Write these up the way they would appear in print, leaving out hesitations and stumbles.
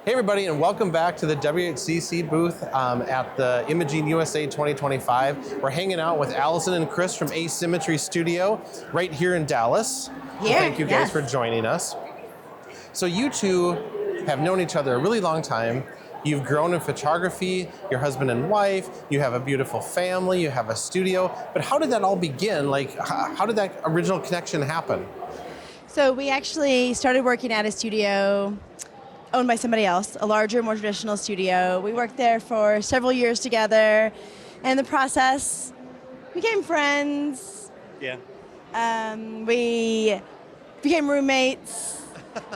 Hey everybody, and welcome back to the WHCC booth at the Imaging USA 2025. We're hanging out with Alison and Chris from Asymmetry Studio right here in Dallas. Thank you guys for joining us. So you two have known each other a really long time. You've grown in photography, you're husband and wife, you have a beautiful family, you have a studio. But how did that all begin? Like, how did that original connection happen? So we actually started working at a studio owned by somebody else, a larger, more traditional studio. We worked there for several years together, and in the process, became friends. Yeah. We became roommates,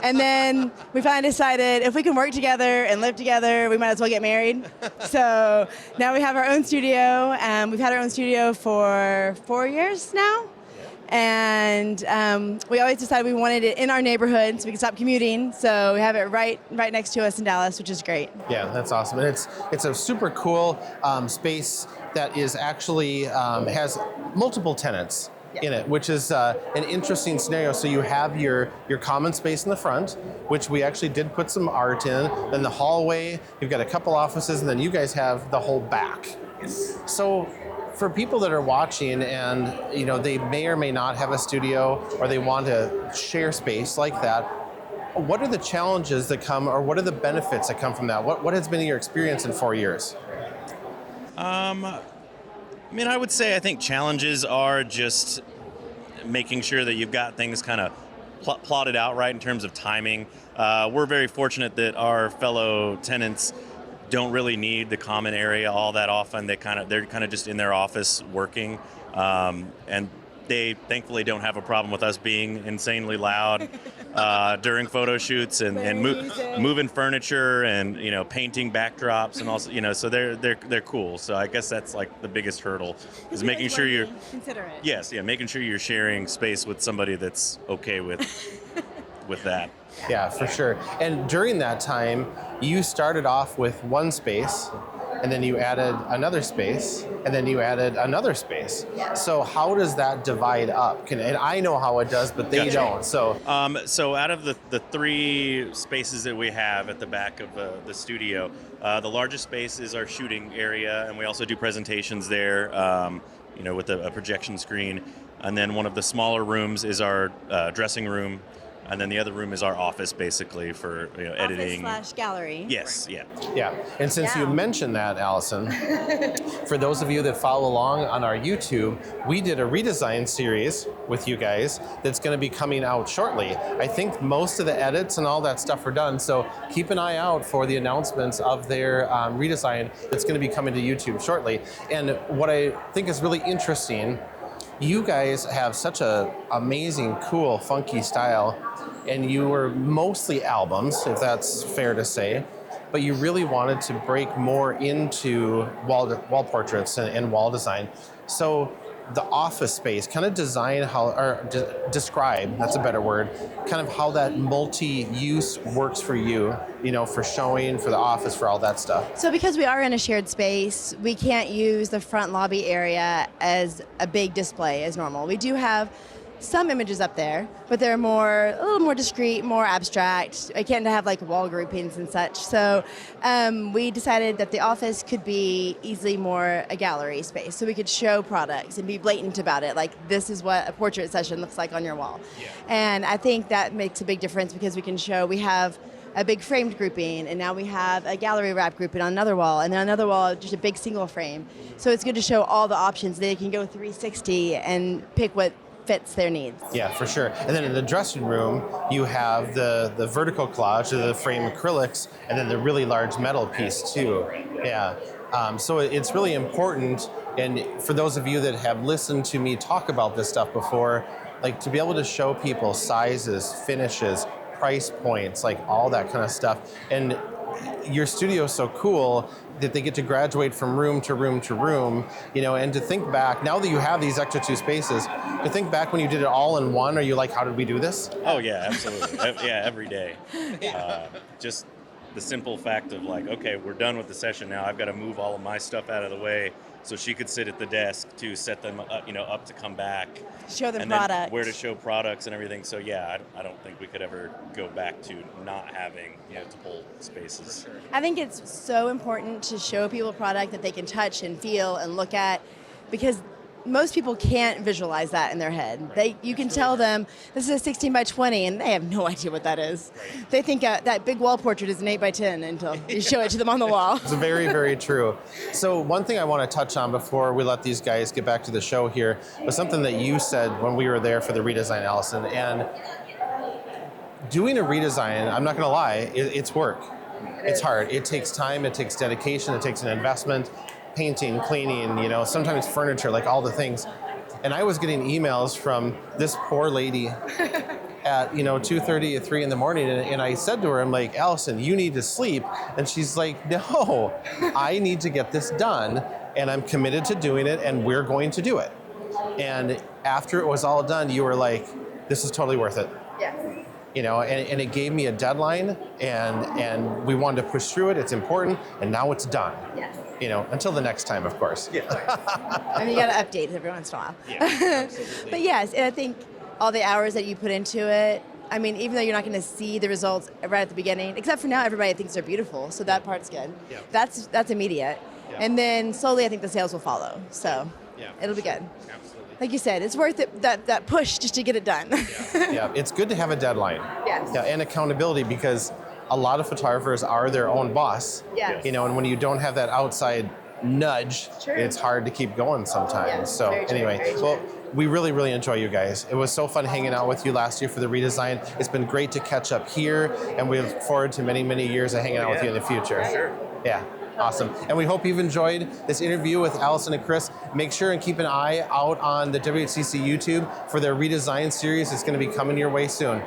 and then we finally decided if we can work together and live together, we might as well get married. So now we have our own studio, and we've had our own studio for 4 years now. And we always decided we wanted it in our neighborhood so we could stop commuting. So we have it right next to us in Dallas, which is great. Yeah, that's awesome. And it's a super cool space that is actually has multiple tenants in it, which is an interesting scenario. So you have your common space in the front, which we actually did put some art in. Then the hallway, you've got a couple offices, and then you guys have the whole back. Yes. So for people that are watching and they may or may not have a studio or they want to share space like that, what are the challenges that come or what are the benefits that come from that? What has been your experience in 4 years? I would say I think challenges are just making sure that you've got things kind of plotted out right in terms of timing. We're very fortunate that our fellow tenants don't really need the common area all that often. They're kind of just in their office working, and they thankfully don't have a problem with us being insanely loud during photo shoots and moving furniture and painting backdrops and also so they're cool. So I guess that's like the biggest hurdle is making sure you're considerate. Yes, yeah, making sure you're sharing space with somebody that's okay with that. Yeah, for sure. And during that time, you started off with one space, and then you added another space, and then you added another space. Yeah. So how does that divide up? And I know how it does, but they don't. So out of the three spaces that we have at the back of the studio, the largest space is our shooting area, and we also do presentations there, with a projection screen. And then one of the smaller rooms is our dressing room. And then the other room is our office, basically, for editing. Office/gallery. Yes, yeah. yeah. And since you mentioned that, Alison, for those of you that follow along on our YouTube, we did a redesign series with you guys that's going to be coming out shortly. I think most of the edits and all that stuff are done, so keep an eye out for the announcements of their redesign that's going to be coming to YouTube shortly. And what I think is really interesting, you guys have such a amazing, cool, funky style, and you were mostly albums, if that's fair to say, but you really wanted to break more into wall portraits and wall design. So the office space, kind of describe, that's a better word, kind of how that multi-use works for you, for showing, for the office, for all that stuff. So because we are in a shared space, we can't use the front lobby area as a big display as normal. We do have some images up there, but they're a little more discreet, more abstract. I can't have like wall groupings and such. So we decided that the office could be easily more a gallery space, so we could show products and be blatant about it. Like, this is what a portrait session looks like on your wall. Yeah. And I think that makes a big difference because we can show we have a big framed grouping, and now we have a gallery wrap grouping on another wall, and then another wall, just a big single frame. So it's good to show all the options. They can go 360 and pick what fits their needs. Yeah, for sure. And then in the dressing room, you have the vertical collage, the frame acrylics, and then the really large metal piece too. Yeah. So it's really important, and for those of you that have listened to me talk about this stuff before, like to be able to show people sizes, finishes, price points, like all that kind of stuff. And your studio is so cool that they get to graduate from room to room to room, and to think back, now that you have these extra two spaces, to think back when you did it all in one, are you like, how did we do this? Oh, yeah, absolutely. Yeah, every day. Just the simple fact of like, okay, we're done with the session now. I've got to move all of my stuff out of the way so she could sit at the desk to set them up, up to come back. Show them and product. Then where to show products and everything. So yeah, I don't think we could ever go back to not having multiple spaces. I think it's so important to show people product that they can touch and feel and look at, because most people can't visualize that in their head. You can tell them this is a 16 by 20 and they have no idea what that is. They think that big wall portrait is an 8 by 10 until you show it to them on the wall. It's very, very true. So one thing I want to touch on before we let these guys get back to the show here was something that you said when we were there for the redesign, Allison. And doing a redesign, I'm not going to lie, it's work. It's hard. It takes time, it takes dedication, it takes an investment. Painting, cleaning, sometimes furniture, like all the things. And I was getting emails from this poor lady at 2:30 or 3 in the morning, and I said to her, I'm like, Allison, you need to sleep. And she's like, no, I need to get this done, and I'm committed to doing it, and we're going to do it. And after it was all done, you were like, this is totally worth it. Yes. And it gave me a deadline, and we wanted to push through it. It's important, and now it's done. Yes. Until the next time, of course. Yeah. And you got to update every once in a while. Yeah, But yes, and I think all the hours that you put into it, I mean, even though you're not going to see the results right at the beginning, except for now everybody thinks they're beautiful, so that part's good. Yeah. That's immediate. Yeah. And then slowly I think the sales will follow. So it'll be good. Absolutely. Like you said, it's worth it, that push just to get it done. Yeah, it's good to have a deadline. Yes. Yeah, and accountability, because a lot of photographers are their own boss. Yes. And when you don't have that outside nudge, True. it's hard to keep going sometimes. Yeah, so very true, anyway, very true. well, we really, really enjoy you guys. It was so fun hanging out with you last year for the redesign. It's been great to catch up here, and we look forward to many, many years of hanging out with you in the future. Sure. Yeah. Awesome. And we hope you've enjoyed this interview with Allison and Chris. Make sure and keep an eye out on the WHCC YouTube for their redesign series. It's going to be coming your way soon.